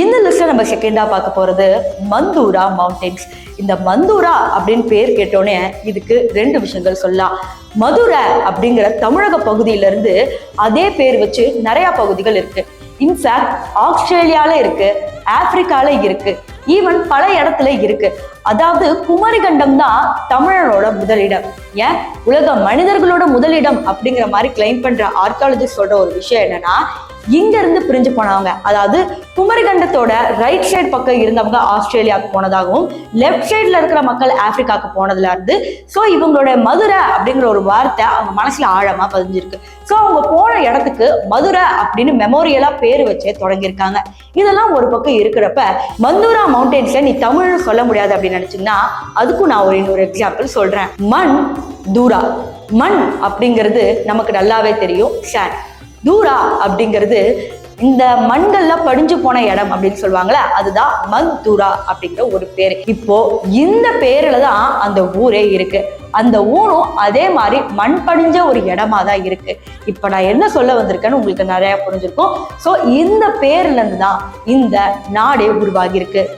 இந்த லிஸ்ட்ல நம்ம செகண்டா பார்க்க போறது மந்தூரா மவுண்டன்ஸ். இந்த மந்தூரா அப்படின்னு பேர் கேட்டோன்னே இதுக்கு ரெண்டு விஷயங்கள் சொல்லலாம். மதுரை அப்படிங்கிற தமிழக பகுதியில இருந்து அதே பேர் வச்சு நிறைய பகுதிகள் இருக்கு. இன்ஃபேக்ட் ஆஸ்திரேலியால இருக்கு, ஆப்பிரிக்கால இருக்கு, ஈவன் பல இடத்துல இருக்கு. அதாவது குமரிகண்டம் தான் தமிழனோட முதலிடம். ஏன் உலக மனிதர்களோட முதலிடம் அப்படிங்கிற மாதிரி கிளைம் பண்ற ஆர்கியாலஜிஸ்ட் சொல்ற ஒரு விஷயம் என்னன்னா, இங்க இருந்து பிரிஞ்சு போனவங்க, அதாவது குமரிகண்டத்தோட ரைட் சைடு பக்கம் இருந்தவங்க ஆஸ்திரேலியாவுக்கு போனதாகவும், லெஃப்ட் சைட்ல இருக்கிற மக்கள் ஆப்பிரிக்காவுக்கு போனதுல இருந்து ஸோ இவங்களோட மதுரை அப்படிங்கிற ஒரு வார்த்தை அவங்க மனசுல ஆழமா பதிஞ்சிருக்கு. ஸோ அவங்க போன இடத்துக்கு மதுரை அப்படின்னு மெமோரியலா பேர் வச்சே தொடங்கியிருக்காங்க. இதெல்லாம் ஒரு பக்கம் இருக்கிறப்ப மந்தூரா மவுண்டன்ஸ்ல நீ தமிழ்னு சொல்ல முடியாது அப்படின்னு நினைச்சீங்கன்னா அதுக்கும் நான் இன்னொரு எக்ஸாம்பிள் சொல்றேன். மண் தூரா. மண் அப்படிங்கிறது நமக்கு நல்லாவே தெரியும், சாண்ட். தூரா அப்படிங்கிறது இந்த மண்கள்ல படிஞ்சு போன இடம் அப்படின்னு சொல்லுவாங்களே, அதுதான் மந்தூரா அப்படிங்கிற ஒரு பேரு. இப்போ இந்த பேர்ல தான் அந்த ஊரே இருக்கு. அந்த ஊரும் அதே மாதிரி மண் படிஞ்ச ஒரு இடமா தான் இருக்கு. இப்ப நான் என்ன சொல்ல வந்திருக்கேன்னு உங்களுக்கு நிறைய புரிஞ்சிருக்கும். ஸோ இந்த பேர்ல இருந்து தான் இந்த நாடே உருவாகி இருக்கு.